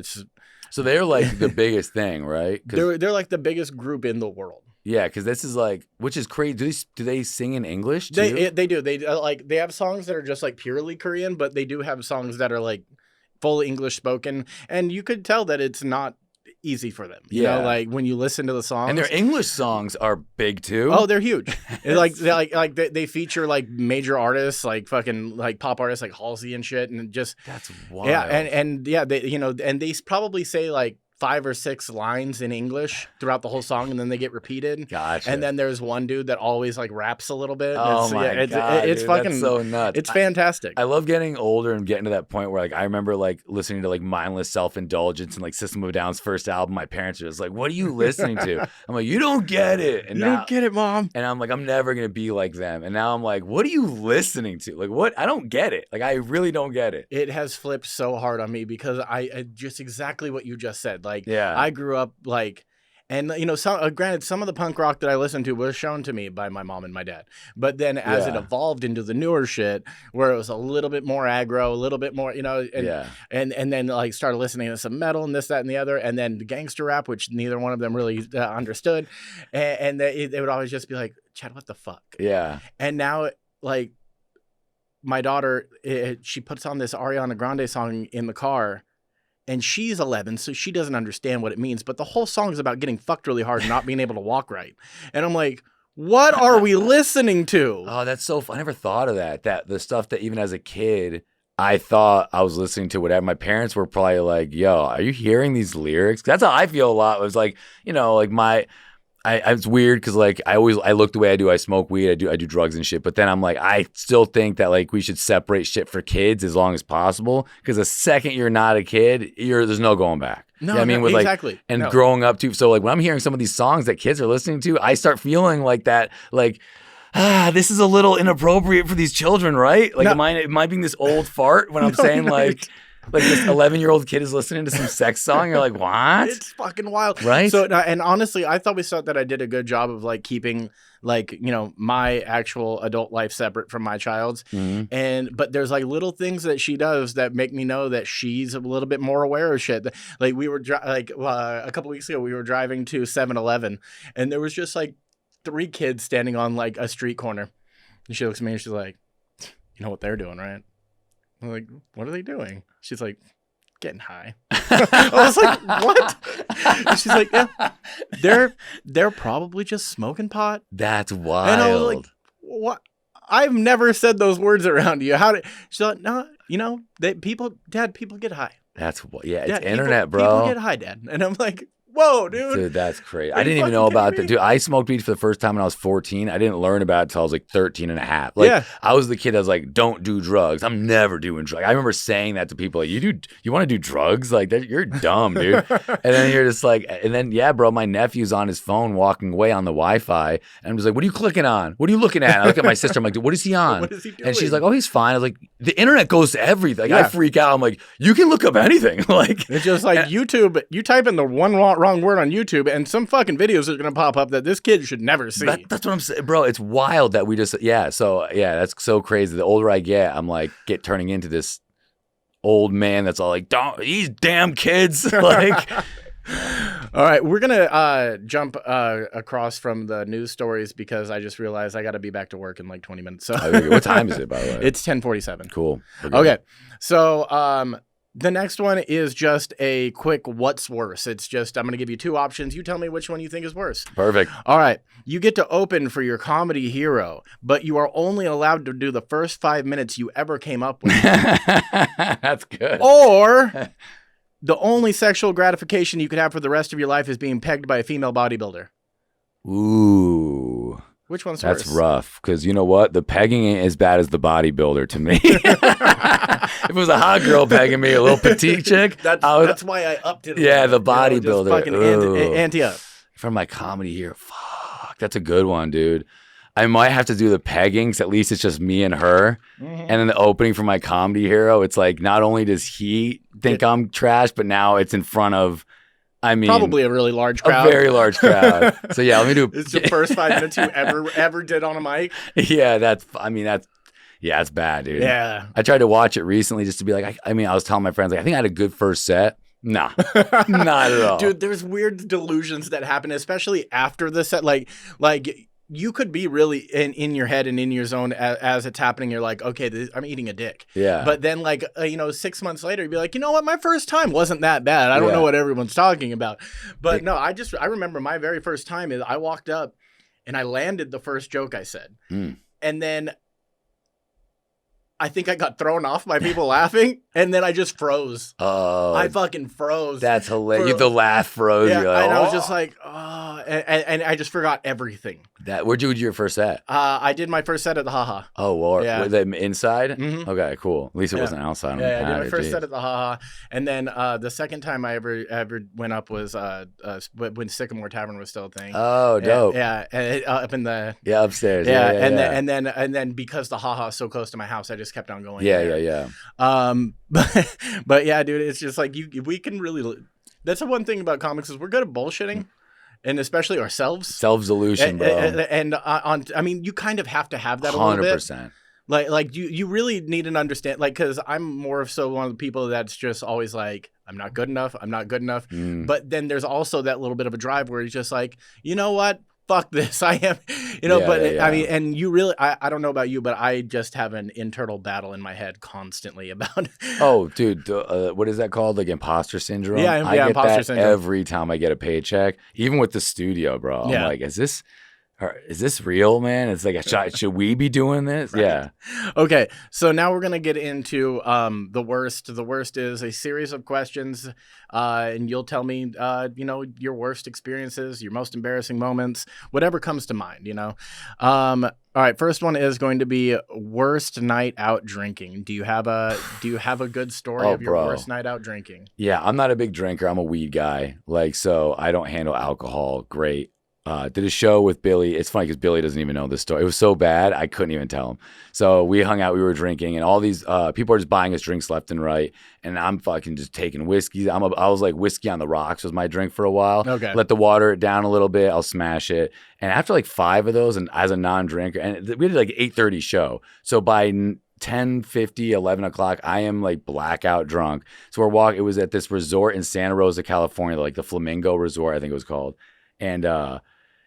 So they're like the biggest thing, right? They're like the biggest group in the world. Yeah, because this is like, which is crazy. Do they sing in English too? They do. They they have songs that are just like purely Korean, but they do have songs that are like full English spoken, and you could tell that it's not easy for them. You know, like when you listen to the songs. And their English songs are big too. Oh, they're huge. They feature like major artists, like fucking like pop artists like Halsey and shit, and just that's wild. Yeah, and they probably say like 5 or 6 lines in English throughout the whole song, and then they get repeated. Gotcha. And then there's one dude that always like raps a little bit. Oh my god, it's dude, fucking that's so nuts. It's fantastic. I love getting older and getting to that point where like I remember like listening to like mindless self-indulgence and like System of a Down's first album. My parents are just like, "What are you listening to?" I'm like, "You don't get it." And you don't get it, Mom. And I'm like, I'm never gonna be like them. And now I'm like, what are you listening to? Like, what? I don't get it. Like, I really don't get it. It has flipped so hard on me because I just exactly what you just said. Like, yeah, I grew up like, and granted, some of the punk rock that I listened to was shown to me by my mom and my dad. But then as it evolved into the newer shit, where it was a little bit more aggro, a little bit more, and then like started listening to some metal and this, that, and the other, and then the gangster rap, which neither one of them really understood, and they would always just be like, Chad, what the fuck? Yeah. And now like my daughter, she puts on this Ariana Grande song in the car. And she's 11, so she doesn't understand what it means. But the whole song is about getting fucked really hard and not being able to walk right. And I'm like, what are we listening to? Oh, that's so fun. I never thought of that. That the stuff that even as a kid, I thought I was listening to whatever. My parents were probably like, yo, are you hearing these lyrics? That's how I feel a lot. It was like, like it's weird because like I look the way I do. I smoke weed. I do drugs and shit. But then I'm like, I still think that like we should separate shit for kids as long as possible. Because the second you're not a kid, there's no going back. No, you know what I mean, with exactly. Like, and growing up too. So like when I'm hearing some of these songs that kids are listening to, I start feeling like that. Like, this is a little inappropriate for these children, right? Like, am I being this old fart when I'm saying like? Like this 11-year-old kid is listening to some sex song. You're like, what? It's fucking wild. Right? So, and honestly, I always thought that I did a good job of like keeping like, you know, my actual adult life separate from my child's. But there's like little things that she does that make me know that she's a little bit more aware of shit. Like we were a couple weeks ago, we were driving to 7-Eleven and there was just like 3 kids standing on like a street corner. And she looks at me and she's like, you know what they're doing, right? I'm like, what are they doing? She's like, getting high. I was like, what? And she's like, yeah, they're probably just smoking pot. That's wild. And I was like, what? I've never said those words around you. How did? She's like, no, you know, people get high. That's what. Yeah, it's Dad, internet, bro. People get high, Dad. And I'm like, whoa, dude. That's crazy. Are I you didn't even fucking know about kidding that. me? Dude, I smoked weed for the first time when I was 14. I didn't learn about it until I was like 13 and a half. Like, Yeah. I was the kid that was like, don't do drugs. I'm never doing drugs. I remember saying that to people like, you want to do drugs? Like, you're dumb, dude. And then you're just like, and then, yeah, bro, my nephew's on his phone walking away on the Wi-Fi. And I'm just like, what are you clicking on? What are you looking at? And I look at my sister. I'm like, dude, what is he on? What is he doing? And she's like, oh, he's fine. I was like, the internet goes to everything. Yeah. I freak out. I'm like, you can look up anything. Like, It's just like YouTube. You type in the one wrong word on YouTube, and some fucking videos are gonna pop up that this kid should never see. That's what I'm saying, bro. It's wild that we just, So that's so crazy. The older I get, I'm like, turning into this old man that's all like, don't, these damn kids. Like, All right, we're gonna jump across from the news stories because I just realized I got to be back to work in like 20 minutes. So what time is it, by the way? It's 10:47. Cool. Okay, so the next one is just a quick what's worse. It's just I'm going to give you 2 options. You tell me which one you think is worse. Perfect. All right. You get to open for your comedy hero, but you are only allowed to do the first 5 minutes you ever came up with. That's good. Or the only sexual gratification you could have for the rest of your life is being pegged by a female bodybuilder. Ooh. Which one's worse? That's rough, because you know what? The pegging ain't as bad as the bodybuilder to me. If it was a hot girl pegging me, a little petite chick, that's why I upped it. Yeah, the just bodybuilder. fucking ante up. For my comedy here, fuck, that's a good one, dude. I might have to do the pegging, 'cause at least it's just me and her. And then the opening for my comedy hero, it's like not only does he think I'm trash, but now it's in front of, I mean, probably a really large crowd. A very large crowd. So yeah, let me do. It's the first 5 minutes you ever did on a mic. Yeah, that's bad, dude. Yeah. I tried to watch it recently just to be like, I was telling my friends, like, I think I had a good first set. Nah, not at all. Dude, there's weird delusions that happen, especially after the set. Like you could be really in your head and in your zone as it's happening. You're like, okay, I'm eating a dick. Yeah. But then 6 months later, you'd be like, you know what? My first time wasn't that bad. I don't know what everyone's talking about. But no, I remember my very first time is I walked up and I landed the first joke I said. And then I think I got thrown off by people laughing, and then I just froze. Oh, I fucking froze. That's hilarious. The laugh froze. Yeah, You're like, and I was just like, oh, and I just forgot everything. Where'd you do your first set? I did my first set at the Haha. Oh, Lord. Yeah. Was it inside? Mm-hmm. Okay, cool. At least it wasn't outside. Yeah, I did my first set at the Haha, and then the second time I ever went up was when Sycamore Tavern was still a thing. Oh, dope. And up in the upstairs. Yeah, and then because the Haha is so close to my house, I just kept on going. Yeah. But yeah, dude, it's just like we can really. That's the one thing about comics is we're good at bullshitting. And especially ourselves. Self-delusion, bro. And I mean, you kind of have to have that a little bit. 100%. Like you really need an understand, like, because I'm more of one of the people that's just always like, I'm not good enough. But then there's also that little bit of a drive where he's just like, you know what? Fuck this. I am, I mean, and you really, I don't know about you, but I just have an internal battle in my head constantly about. Oh, dude, what is that called? Like imposter syndrome? Yeah, I get imposter that syndrome. every time I get a paycheck, even with the studio, bro. I'm like, is this real, man? It's like, should we be doing this? Right. Yeah. Okay, so now we're gonna get into the worst. The worst is a series of questions, and you'll tell me, your worst experiences, your most embarrassing moments, whatever comes to mind. All right, first one is going to be worst night out drinking. Do you have a good story of your worst night out drinking? Yeah, I'm not a big drinker. I'm a weed guy. So I don't handle alcohol great. did a show with Billy. It's funny because Billy doesn't even know this story. It was so bad, I couldn't even tell him. So we hung out, we were drinking, and all these people are just buying us drinks left and right. And I'm fucking just taking whiskey. I was like, whiskey on the rocks was my drink for a while. Okay. Let the water down a little bit. I'll smash it. And after like 5 of those, and as a non-drinker, and we did like 8:30 show. So by 10:50, 11 o'clock, I am like blackout drunk. So we're walking. It was at this resort in Santa Rosa, California, like the Flamingo Resort, I think it was called. And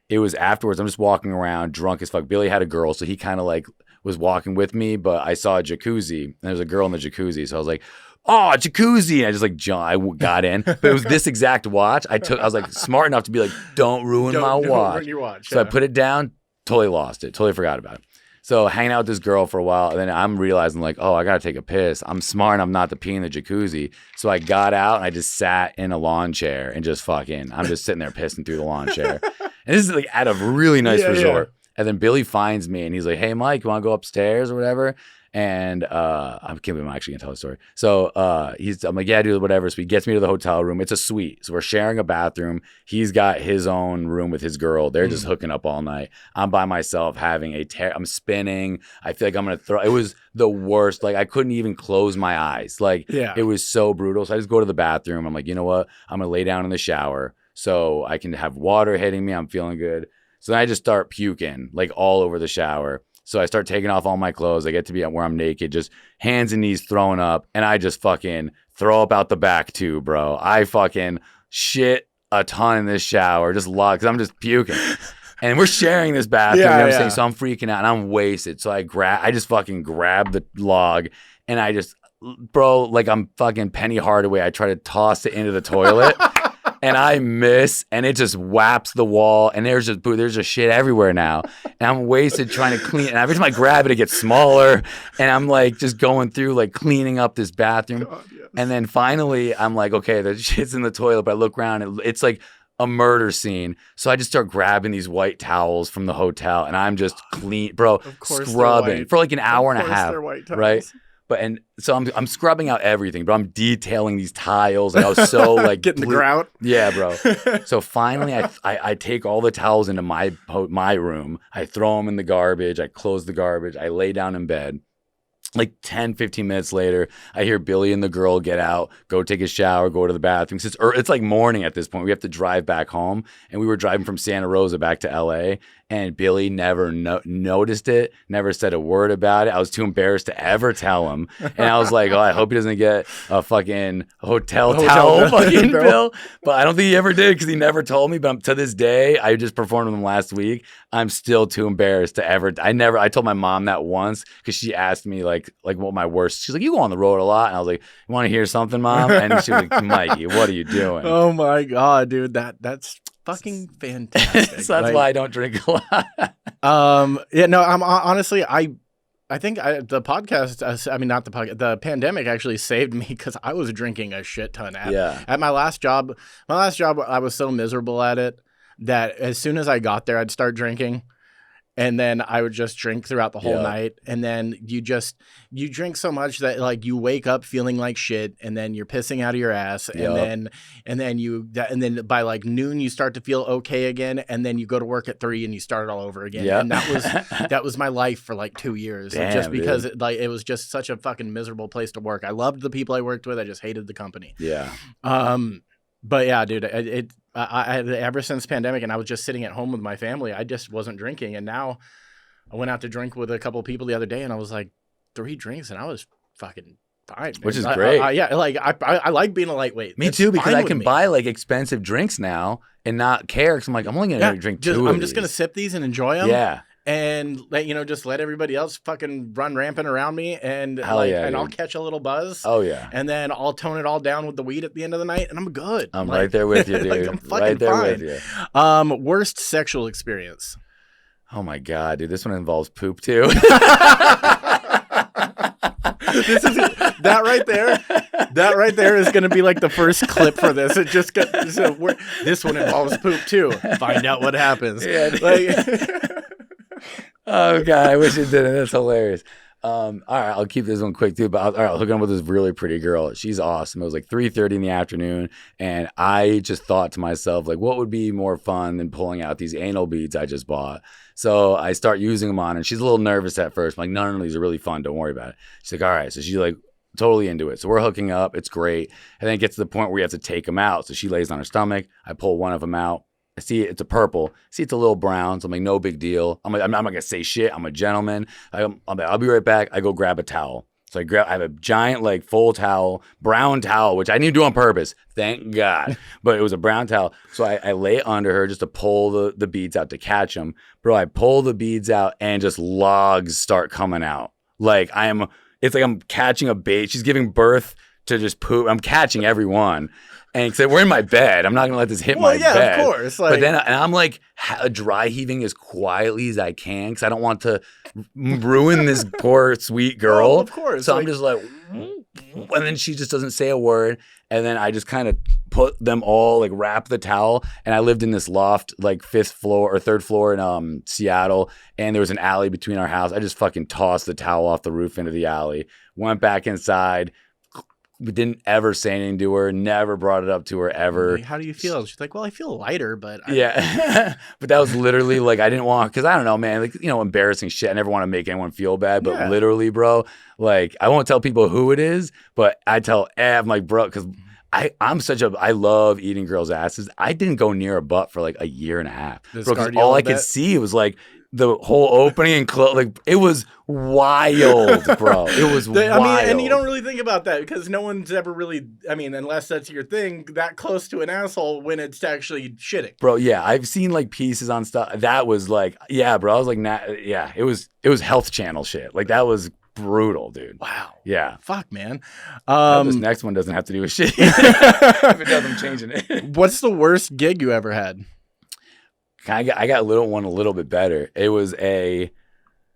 it was afterwards. I'm just walking around drunk as fuck. Billy had a girl, so he kind of like was walking with me, but I saw a jacuzzi and there was a girl in the jacuzzi. So I was like, oh, jacuzzi. And I just like got in. But it was this exact watch. I was like smart enough to be like, don't ruin my watch. Don't ruin your watch. So I put it down, totally lost it, totally forgot about it. So hanging out with this girl for a while, and then I'm realizing like, oh, I gotta take a piss. I'm smart enough not to pee in the jacuzzi. So I got out and I just sat in a lawn chair and just I'm just sitting there pissing through the lawn chair. And this is like at a really nice resort. Yeah. And then Billy finds me and he's like, hey, Mike, you want to go upstairs or whatever? And I can't believe I'm actually going to tell the story. So I'm like, yeah, dude, whatever. So he gets me to the hotel room. It's a suite. So we're sharing a bathroom. He's got his own room with his girl. They're just hooking up all night. I'm by myself having I'm spinning. I feel like I'm going to throw. It was the worst. Like I couldn't even close my eyes. Like it was so brutal. So I just go to the bathroom. I'm like, you know what? I'm going to lay down in the shower so I can have water hitting me. I'm feeling good. So then I just start puking like all over the shower. So I start taking off all my clothes. I get to be at where I'm naked, just hands and knees throwing up. And I just fucking throw up out the back too, bro. I fucking shit a ton in this shower, just because I'm just puking. And we're sharing this bathroom, you know what I'm saying? So I'm freaking out and I'm wasted. So I just fucking grab the log and I just, bro, like I'm fucking Penny Hardaway. I try to toss it into the toilet. And I miss, and it just whaps the wall, and there's just shit everywhere now. And I'm wasted trying to clean it. And every time I grab it, it gets smaller. And I'm like just going through, like cleaning up this bathroom. God, yes. And then finally, I'm like, okay, the shit's in the toilet. But I look around, and it's like a murder scene. So I just start grabbing these white towels from the hotel, and I'm just clean, bro, scrubbing for like an hour and a half, right? And so I'm scrubbing out everything, but I'm detailing these tiles. And I was so like getting the grout. Yeah, bro. So finally, I take all the towels into my room. I throw them in the garbage. I close the garbage. I lay down in bed. Like 10, 15 minutes later, I hear Billy and the girl get out, go take a shower, go to the bathroom. It's like morning at this point. We have to drive back home. And we were driving from Santa Rosa back to LA. And Billy never noticed it, never said a word about it. I was too embarrassed to ever tell him. And I was like, oh, I hope he doesn't get a fucking hotel towel fucking bill. But I don't think he ever did because he never told me. But to this day, I just performed with him last week. I'm still too embarrassed to ever. I told my mom that once because she asked me like what my worst. She's like, you go on the road a lot. And I was like, you want to hear something, Mom? And she was like, Mikey, what are you doing? Oh my God, dude. That's fucking fantastic. So that's why I don't drink a lot. Yeah, no, I'm honestly, I think the podcast, I mean, not the podcast, the pandemic actually saved me because I was drinking a shit ton. At my last job, I was so miserable at it that as soon as I got there, I'd start drinking. And then I would just drink throughout the whole night. And then you drink so much that like you wake up feeling like shit and then you're pissing out of your ass. And then by like noon, you start to feel okay again. And then you go to work at 3 and you start it all over again. Yep. And that was my life for like 2 years. Damn, just because it was just such a fucking miserable place to work. I loved the people I worked with. I just hated the company. Yeah. But yeah, dude, I ever since pandemic and I was just sitting at home with my family, I just wasn't drinking. And now I went out to drink with a couple of people the other day and I was like 3 drinks and I was fucking fine. Which is great. Yeah, like I like being a lightweight. Me too, because I can buy like expensive drinks now and not care. Cause I'm like, I'm only going to drink 2 of these. I'm just going to sip these and enjoy them. Yeah. And just let everybody else fucking run rampant around me and I'll catch a little buzz. Oh yeah. And then I'll tone it all down with the weed at the end of the night and I'm good. I'm right there with you, dude. Like, I'm fucking right there fine. with you. Worst sexual experience. Oh my God, dude. This one involves poop too. That right there is going to be like the first clip for this. It just got this one involves poop too. Find out what happens. Yeah, oh God, I wish it didn't. That's hilarious. All right, I'll keep this one quick too. But all right, I'll hook up with this really pretty girl. She's awesome. It was like 3:30 in the afternoon, and I just thought to myself, like, what would be more fun than pulling out these anal beads I just bought? So I start using them on her, and she's a little nervous at first. I'm like, no, these are really fun. Don't worry about it. She's like, all right. So she's like totally into it. So we're hooking up. It's great. And then it gets to the point where you have to take them out. So she lays on her stomach. I pull one of them out. I see it's a purple. I see it's a little brown. So I'm like, no big deal. I'm not going to say shit. I'm a gentleman. I'm like, I'll be right back. I go grab a towel. So I have a giant, like, full towel, brown towel, which I didn't do on purpose. Thank God. But it was a brown towel. So I lay it under her just to pull the beads out to catch them. Bro, I pull the beads out and just logs start coming out. Like, it's like I'm catching a baby. She's giving birth to just poop. I'm catching everyone. And we're in my bed. I'm not going to let this hit my bed. Yeah, of course. Like, but then I'm like dry heaving as quietly as I can because I don't want to ruin this poor, sweet girl. Oh, of course. So I'm just like, and then she just doesn't say a word. And then I just kind of put them all, like, wrap the towel. And I lived in this loft, like, 5th floor or 3rd floor in Seattle. And there was an alley between our house. I just fucking tossed the towel off the roof into the alley, went back inside. We didn't ever say anything to her, never brought it up to her ever. How do you feel? She's like, well, I feel lighter, but... Yeah. But that was literally, like, I didn't want, because I don't know, man, like, embarrassing shit. I never want to make anyone feel bad, but literally, bro, like, I won't tell people who it is, but I tell I'm like, bro, because I love eating girls' asses. I didn't go near a butt for like a year and a half. Bro, because all I could see was like the whole opening and close. Like, it was wild, bro. It was wild. I mean, and you don't really think about that because no one's ever really, I mean, unless that's your thing, that close to an asshole when it's actually shitting. Bro, yeah, I've seen like pieces on stuff. That was like, yeah, bro. I was like, yeah, it was Health Channel shit. Like, that was brutal, dude. Wow. Yeah. Fuck, man. This next one doesn't have to do with shit. If it does, I'm changing it. What's the worst gig you ever had? I got a little bit better. It was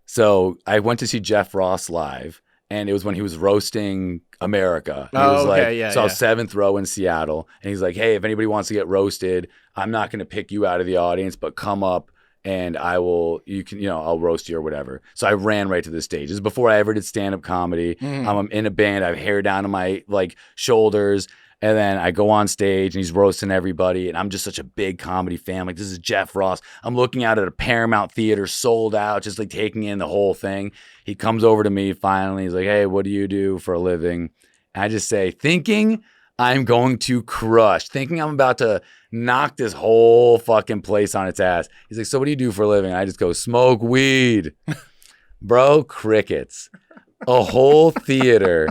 so I went to see Jeff Ross live, and it was when he was roasting America. And I was I was 7th row in Seattle, and he's like, hey, if anybody wants to get roasted, I'm not going to pick you out of the audience, but come up and I'll roast you or whatever. So I ran right to the stage. This is before I ever did stand-up comedy. I'm in a band. I have hair down to my like shoulders. And then I go on stage and he's roasting everybody. And I'm just such a big comedy fan. Like, this is Jeff Ross. I'm looking out at a Paramount Theater sold out, just like taking in the whole thing. He comes over to me finally. He's like, hey, what do you do for a living? And I just say, thinking I'm going to crush, thinking I'm about to knock this whole fucking place on its ass. He's like, so what do you do for a living? And I just go, smoke weed. Bro, crickets. A whole theater.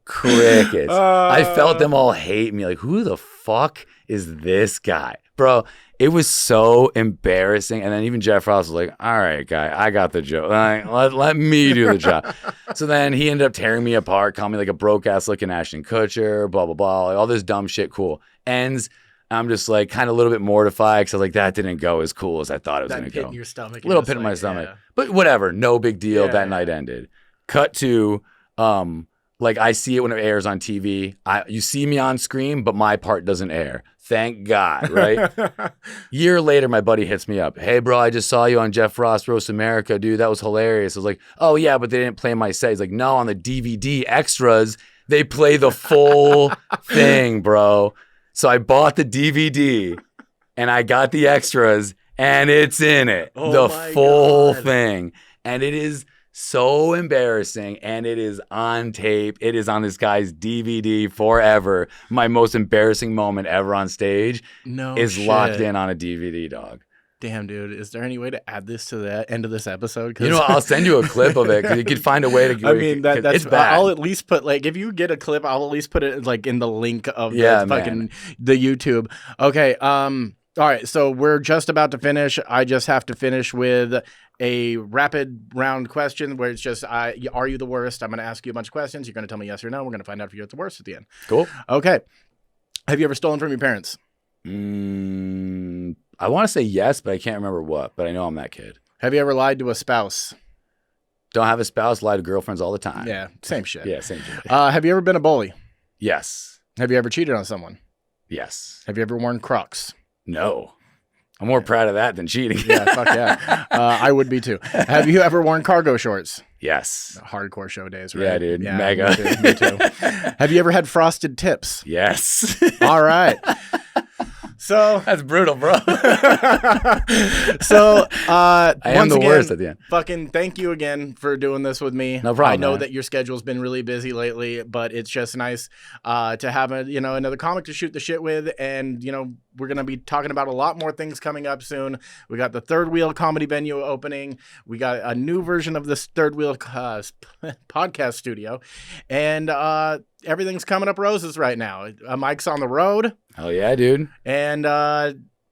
Crickets. I felt them all hate me. Like, who the fuck is this guy? Bro, it was so embarrassing. And then even Jeff Ross was like, all right, guy, I got the joke. Let me do the job. So then he ended up tearing me apart, calling me like a broke-ass looking Ashton Kutcher, blah, blah, blah. Like, all this dumb shit, cool. Ends, I'm just like kind of a little bit mortified because I was like, that didn't go as cool as I thought it was going to go. That pit in your stomach. Little pit in my stomach. Yeah. But whatever, no big deal. That night ended. Cut to... like, I see it when it airs on TV. You see me on screen, but my part doesn't air. Thank God, right? Year later, my buddy hits me up. Hey, bro, I just saw you on Jeff Ross Roast America, dude. That was hilarious. I was like, oh, yeah, but they didn't play my set. He's like, no, on the DVD extras, they play the full thing, bro. So I bought the DVD, and I got the extras, and it's in it. The full thing. And it is... so embarrassing, and it is on tape. It is on this guy's DVD forever. My most embarrassing moment ever on stage is locked in on a DVD, dog. Damn, dude. Is there any way to add this to the end of this episode? I'll send you a clip of it because you could find a way to. I mean, that's it's bad. I'll at least put if you get a clip, I'll at least put it like in the link of the YouTube. Okay. All right. So we're just about to finish. I just have to finish with a rapid round question where it's just, are you the worst? I'm going to ask you a bunch of questions. You're going to tell me yes or no. We're going to find out if you're the worst at the end. Cool. Okay. Have you ever stolen from your parents? I want to say yes, but I can't remember what. But I know I'm that kid. Have you ever lied to a spouse? Don't have a spouse. Lie to girlfriends all the time. Yeah, same shit. Yeah, same shit. Have you ever been a bully? Yes. Have you ever cheated on someone? Yes. Have you ever worn Crocs? No. I'm more proud of that than cheating. Yeah, fuck yeah. I would be too. Have you ever worn cargo shorts? Yes. Hardcore show days, right? Yeah, dude. Mega. Me too. Have you ever had frosted tips? Yes. All right. So That's brutal, bro. so I am once the again, worst at the end. fucking thank you again for doing this with me. No problem, I know man. that your schedule's been really busy lately, but it's just nice to have another comic to shoot the shit with, and we're gonna be talking about a lot more things coming up soon. We got the Third Wheel Comedy Venue opening. We got a new version of this Third Wheel podcast studio, and everything's coming up roses right now. Mike's on the road. Hell yeah, dude. And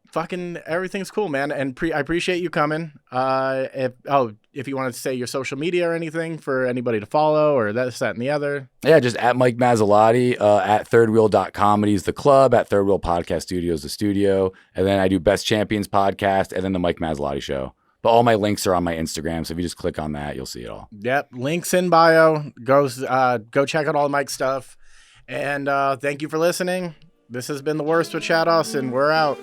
fucking everything's cool, man. And I appreciate you coming. If you wanted to say your social media or anything for anybody to follow or this, that, and the other. Yeah, just at Mike Masilotti, at thirdwheel.comedy is the club, at Third Wheel Podcast Studio is the studio. And then I do Best Champions podcast and then the Mike Masilotti show. But all my links are on my Instagram, so if you just click on that, you'll see it all. Yep, links in bio. Go check out all Mike's stuff. And thank you for listening. This has been The Worst with Chad Austin. We're out.